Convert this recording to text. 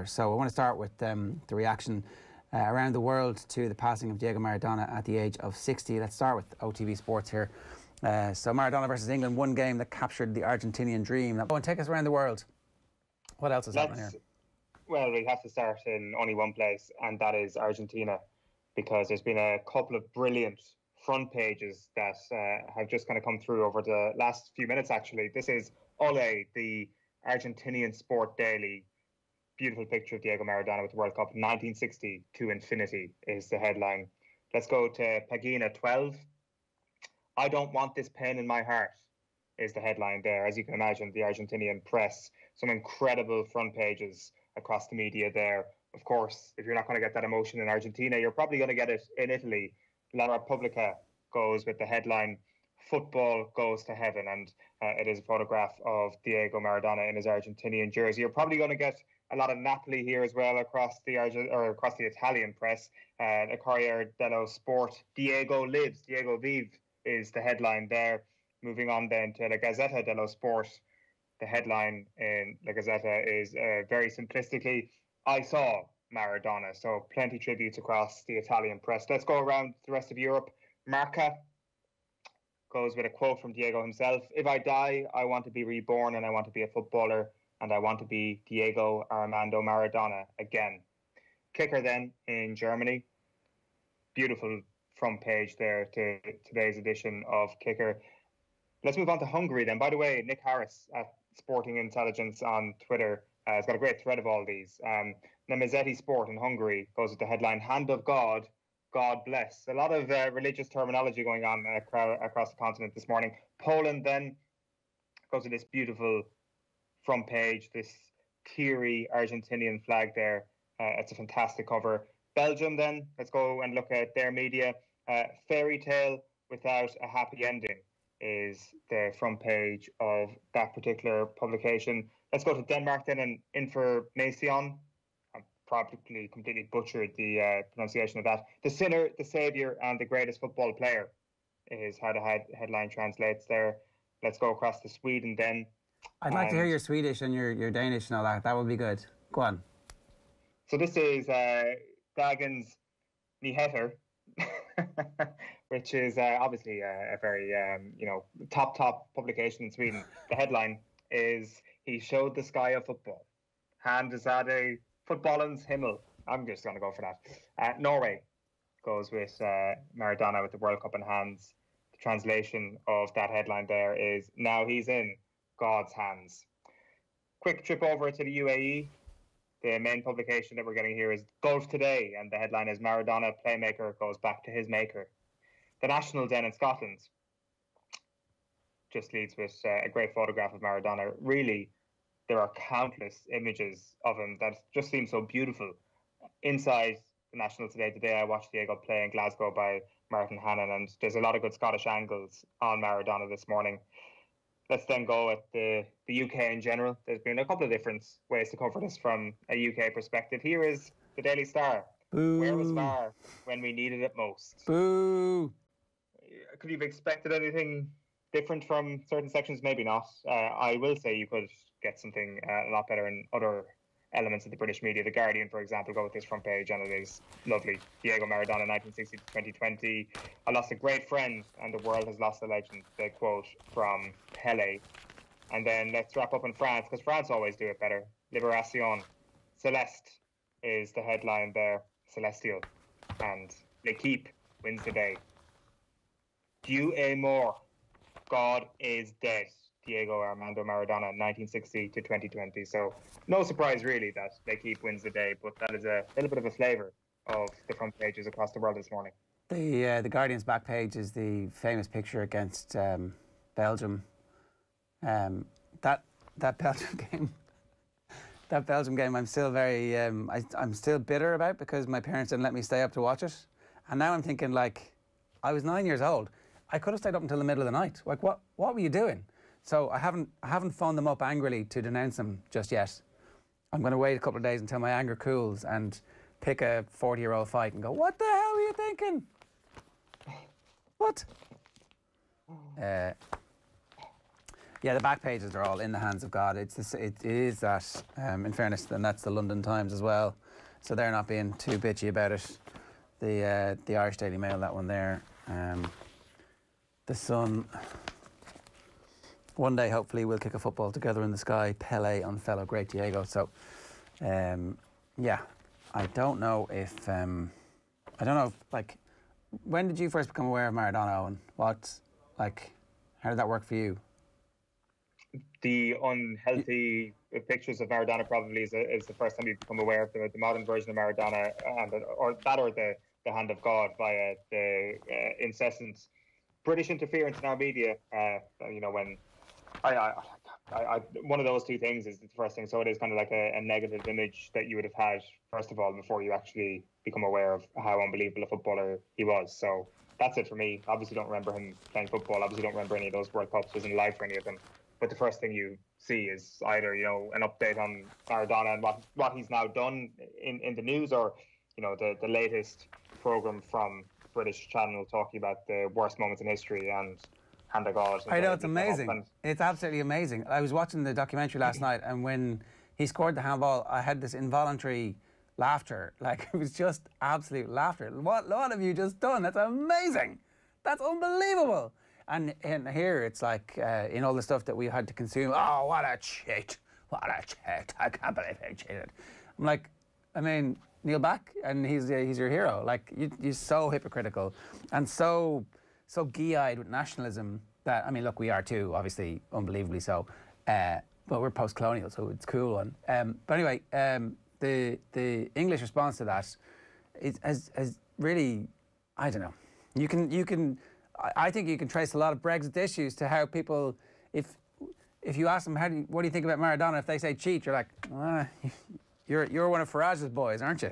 So I want to start with the reaction around the world to the passing of Diego Maradona at the age of 60. Let's start with OTB Sports here. So Maradona versus England, one game that captured the Argentinian dream. Go and take us around the world. What else is happening here? Well, we have to start in only one place, and that is Argentina, because there's been a couple of brilliant front pages that have just kind of come through over the last few minutes, actually. This is Ole, the Argentinian Sport Daily. Beautiful picture of Diego Maradona with the World Cup. 1960 to infinity is the headline. Let's go to Pagina 12. I don't want this pain in my heart is the headline there. As you can imagine, the Argentinian press, some incredible front pages across the media there. Of course, if you're not going to get that emotion in Argentina, you're probably going to get it in Italy. La Repubblica goes with the headline, Football Goes to Heaven, and it is a photograph of Diego Maradona in his Argentinian jersey. You're probably going to get a lot of Napoli here as well across the Italian press. The Corriere dello Sport, Diego lives, Diego vive is the headline there. Moving on then to La Gazzetta dello Sport. The headline in La Gazzetta is very simplistically, I saw Maradona. So plenty tributes across the Italian press. Let's go around the rest of Europe. Marca goes with a quote from Diego himself. If I die, I want to be reborn and I want to be a footballer and I want to be Diego Armando Maradona again. Kicker then in Germany. Beautiful front page there to today's edition of Kicker. Let's move on to Hungary then. By the way, Nick Harris at Sporting Intelligence on Twitter has got a great thread of all these. Nemezeti Sport in Hungary goes with the headline, Hand of God, God bless. A lot of religious terminology going on across the continent this morning. Poland then goes with this beautiful front page, this teary Argentinian flag there. It's a fantastic cover. Belgium then, let's go and look at their media. Fairy tale without a happy ending is the front page of that particular publication. Let's go to Denmark then, and Information. I probably completely butchered the pronunciation of that. The sinner, the saviour, and the greatest football player is how the headline translates there. Let's go across to Sweden then. I'd like to hear your Swedish and your Danish and all that. That would be good. Go on. So this is Dagens Nyheter, which is obviously a very top publication in Sweden. The headline is, he showed the sky of football. Han desade fotballens himmel. I'm just going to go for that. Norway goes with Maradona with the World Cup in hands. The translation of that headline there is, now he's in God's hands. Quick trip over to the UAE. The main publication that we're getting here is Golf Today, and the headline is, Maradona, playmaker, goes back to his maker. The National then in Scotland just leads with a great photograph of Maradona. Really, there are countless images of him that just seem so beautiful. Inside the National today I watched Diego play in Glasgow by Martin Hannon, and there's a lot of good Scottish angles on Maradona this morning. Let's then go at the UK in general. There's been a couple of different ways to cover this from a UK perspective. Here is the Daily Star. Boo. Where was VAR when we needed it most? Boo. Could you have expected anything different from certain sections? Maybe not. I will say you could get something a lot better in other elements of the British media. The Guardian, for example, go with this front page, and it is lovely. Diego Maradona, 1960 to 2020. I lost a great friend, and the world has lost a legend. They quote from Pele. And then let's wrap up in France, because France always do it better. Libération. Celeste is the headline there. Celestial. And L'Equipe wins the day. Dieu est mort. God is dead. Diego Armando Maradona, 1960 to 2020. So no surprise really that L'Equipe wins the day, but that is a little bit of a flavour of the front pages across the world this morning. The Guardian's back page is the famous picture against Belgium. That Belgium game, I'm still very I'm still bitter about, because my parents didn't let me stay up to watch it, and now I'm thinking, like, I was 9 years old. I could have stayed up until the middle of the night. Like, what were you doing? So I haven't phoned them up angrily to denounce them just yet. I'm going to wait a couple of days until my anger cools and pick a 40-year-old fight and go, what the hell were you thinking? What? Yeah, the back pages are all in the hands of God. It is that, in fairness, and that's the London Times as well. So they're not being too bitchy about it. The Irish Daily Mail, that one there. The Sun. One day, hopefully, we'll kick a football together in the sky. Pele on fellow great Diego. So, yeah, I don't know if, like, when did you first become aware of Maradona, and how did that work for you? The unhealthy pictures of Maradona probably is the first time you become aware of the modern version of Maradona, or the hand of God via the incessant British interference in our media. When one of those two things is the first thing. So it is kind of like a negative image that you would have had, first of all, before you actually become aware of how unbelievable a footballer he was. So that's it for me. Obviously don't remember him playing football. Obviously don't remember any of those World Cups. Wasn't alive for any of them. But the first thing you see is either, an update on Maradona and what he's now done in the news, or, the latest programme from British Channel talking about the worst moments in history and hand of God. I know, it's amazing. It's absolutely amazing. I was watching the documentary last night, and when he scored the handball, I had this involuntary laughter. Like, it was just absolute laughter. What have you just done? That's amazing. That's unbelievable. And here it's like, in all the stuff that we had to consume, oh, what a cheat. What a cheat. I can't believe he cheated. I'm like, I mean, kneel back, and he's your hero. Like, you're so hypocritical and so gee-eyed with nationalism that, I mean, look, we are too, obviously, unbelievably so. But we're post-colonial, so it's a cool one. But anyway, the English response to that has really, I don't know. I think you can trace a lot of Brexit issues to how people, if you ask them, what do you think about Maradona? If they say cheat, you're like, you're one of Farage's boys, aren't you?